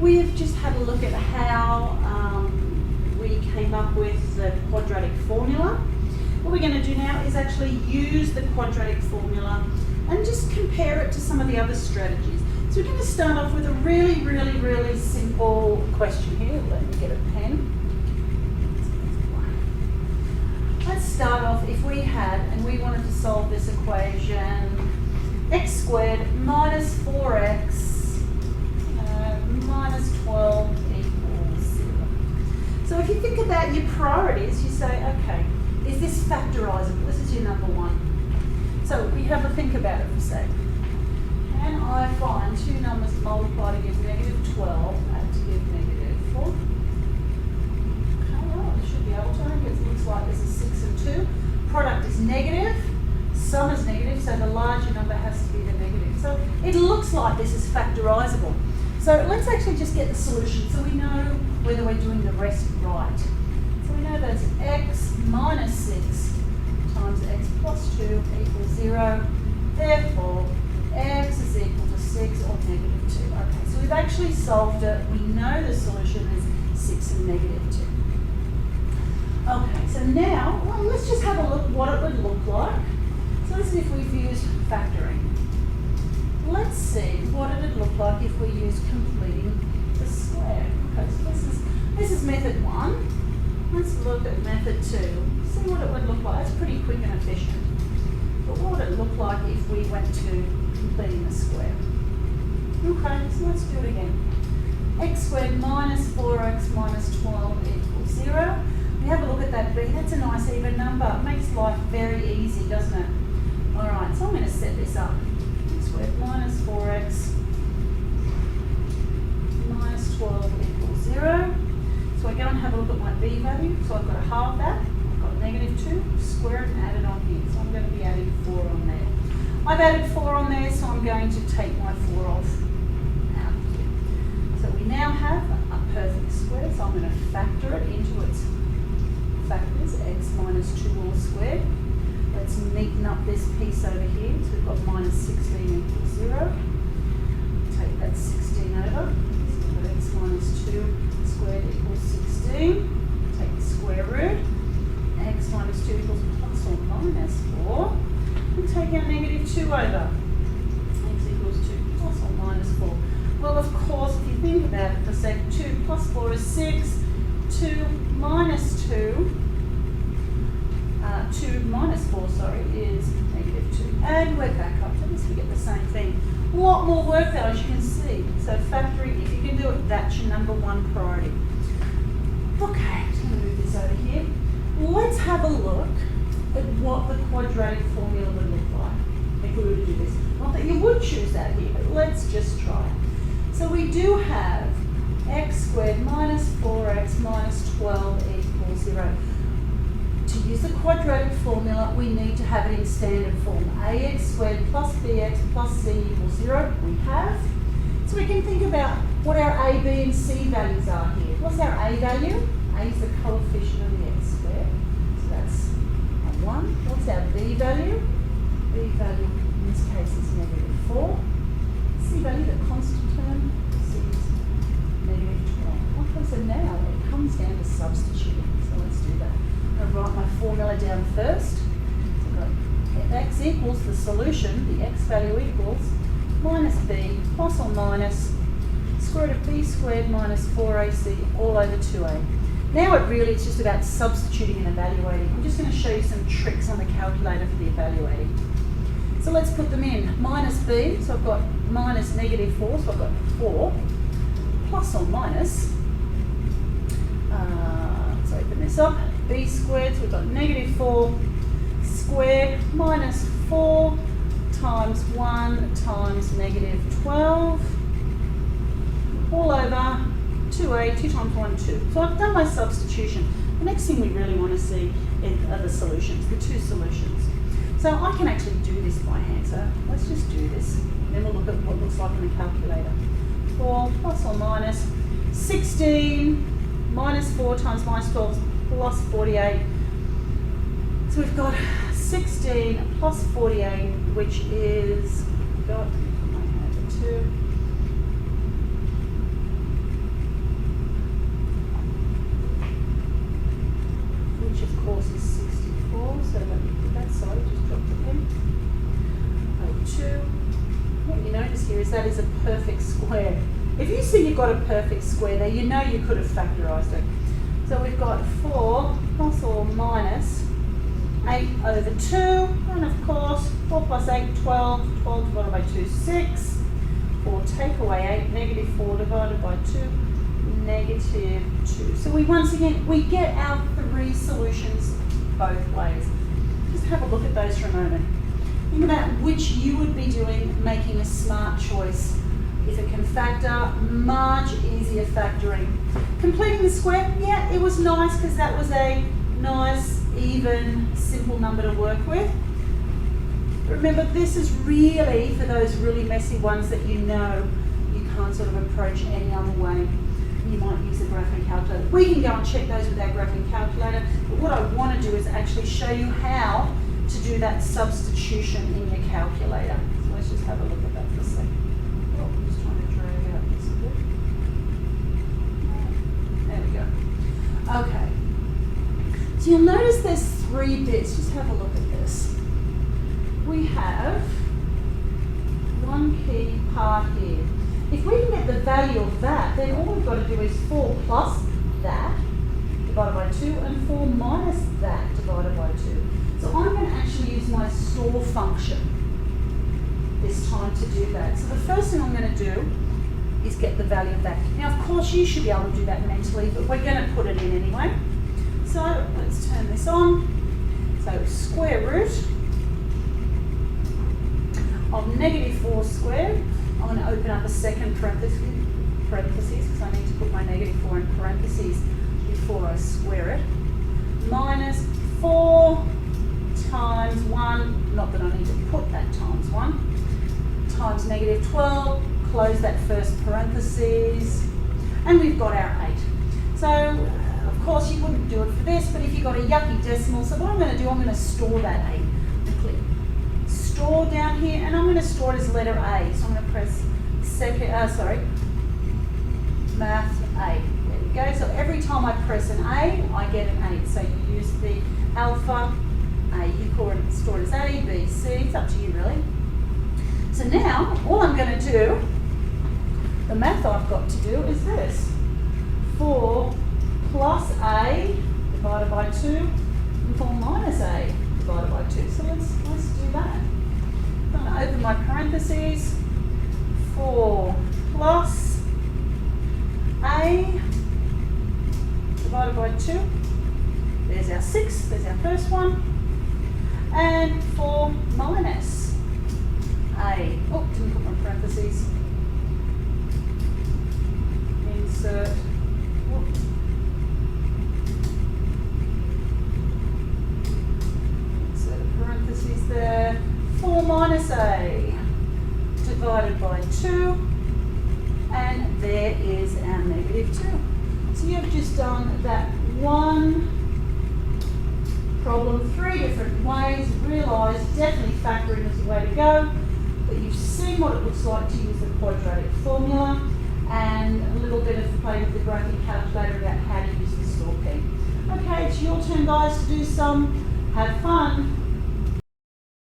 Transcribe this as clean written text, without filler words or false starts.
We have just had a look at how we came up with the quadratic formula. What we're going to do now is actually use the quadratic formula and just compare it to some of the other strategies. So we're going to start off with a really simple question here. Let me get a pen. Let's start off, if we had, and we wanted to solve this equation, x squared minus 4x minus 12 equals 0. So if you think about your priorities, you say, okay, is this factorisable? This is your number one. So we have a think about it for a sec. Can I find two numbers multiplied to give negative 12 and to give negative 4? Okay, well, I should be able to. It looks like this is 6 and 2. Product is negative, sum is negative, so the larger number has to be the negative. So it looks like this is factorisable. So let's actually just get the solution so we know whether we're doing the rest right. So we know that's x minus 6 times x plus 2 equals 0. Therefore, x is equal to 6 or negative 2. Okay, so we've actually solved it. We know the solution is 6 and negative 2. Okay, so now, well, let's just have a look what it would look like. So let's see if we've used factoring. Let's see what it would look like if we used completing the square. Okay, so this is method 1. Let's look at method 2. See what it would look like. It's pretty quick and efficient. But what would it look like if we went to completing the square? Okay, so let's do it again. X squared minus 4x minus 12 equals 0. We have a look at that b. That's a nice even number. It makes life very easy, doesn't it? Alright, so I'm going to set this up. X squared minus 4x minus 12 equals 0. So I go and have a look at my b value. So I've got to halve that. I've got negative 2, square it and add it on here. So I'm going to be adding 4 on there. I've added 4 on there, so I'm going to take my 4 off out here. So we now have a perfect square, so I'm going to factor it into its factors, x minus 2 all squared. Let's neaten up this piece over here. So we've got minus 16 equals 0. Take that 16 over. So we've got x minus 2 squared equals 16. Take the square root. X minus 2 equals plus or minus 4. And take our negative 2 over. X equals 2 plus or minus 4. Well, of course, if you think about it for a sec, 2 plus 4 is 6. 2 minus 2, 2 minus 4, is negative 2. And we're back up to this, we get the same thing. A lot more work though, as you can see. So factoring, if you can do it, that's your number one priority. Okay, I'm just going to move this over here. Let's have a look at what the quadratic formula would look like if we were to do this. Not that you would choose that here, but let's just try it. So we do have x squared minus 4x minus 12 equals 0. To use the quadratic formula, we need to have it in standard form. ax squared plus bx plus c equals 0. We have. So we can think about what our a, b and c values are here. What's our a value? A is the coefficient of the x squared. So that's a 1. What's our b value? B value in this case is negative 4. C value, the constant term, c is negative 12. Okay, so now it comes down to substituting. So let's do that. I'm going to write my formula down first. So I've got x equals the solution, the x value equals minus b plus or minus square root of b squared minus 4ac all over 2a. Now it really is just about substituting and evaluating. I'm just going to show you some tricks on the calculator for the evaluating. So let's put them in. Minus b, so I've got minus negative 4, so I've got 4 plus or minus, let's open this up, b squared, so we've got negative 4 squared minus 4 times 1 times negative 12 all over 2a, 2 times 1, 2. So I've done my substitution. The next thing we really want to see are the solutions, the two solutions. So I can actually do this by hand, so let's just do this. Then we'll look at what it looks like in the calculator. 4 plus or minus 16 minus 4 times minus 12 plus 48. So we've got 16 plus 48, which is, got my hand for 2. square. If you see you've got a perfect square there, you know you could have factorised it. So we've got 4 plus or minus 8 over 2, and of course 4 plus 8, 12, 12 divided by 2, 6, 4 take away 8, negative 4 divided by 2, negative 2. So we once again, we get our 3 solutions both ways. Just have a look at those for a moment. Think about which you would be doing, making a smart choice. If it can factor, much easier factoring. Completing the square, yeah, it was nice because that was a nice, even, simple number to work with. Remember, this is really for those really messy ones that you know you can't sort of approach any other way. You might use a graphing calculator. We can go and check those with our graphing calculator, but what I want to do is actually show you how to do that substitution in your calculator. So let's just have a look at that for a second. Oh, I'm just trying to drag out this a bit. There we go. Okay. So you'll notice there's 3 bits. Just have a look at this. We have one key part here. If we can get the value of that, then all we've got to do is 4 plus that divided by 2 and 4 minus that divided by 2. So I'm going to actually use my store function this time to do that. So the first thing I'm going to do is get the value of that. Now, of course, you should be able to do that mentally, but we're going to put it in anyway. So let's turn this on. So square root of negative 4 squared. I'm going to open up a second parentheses because I need to put my negative 4 in parentheses before I square it. Minus 4 times 1, not that I need to put that times 1, times negative 12, close that first parentheses, and we've got our 8. So, of course, you wouldn't do it for this, but if you've got a yucky decimal, so what I'm going to do, I'm going to store that 8. Click store down here, and I'm going to store it as letter A. So I'm going to press math A. There we go. So every time I press an A, I get an 8. So you use the alpha A. You call it, store it as A, B, C. It's up to you, really. So now, all I'm going to do, the math I've got to do is this. 4 plus A divided by 2 and 4 minus A divided by 2. So let's do that. I'm going to open my parentheses. 4 plus A divided by 2. There's our 6. There's our first one. And 4 minus A. Oh, didn't put my parentheses. Insert. Whoop. Insert a parentheses there. 4 minus A divided by 2. And there is our negative 2. So you've just done that one problem 3 different ways. Realise definitely factoring is the way to go. But you've seen what it looks like to use the quadratic formula and a little bit of play with the graphing calculator about how to use the store key. Okay, it's your turn, guys, to do some. Have fun.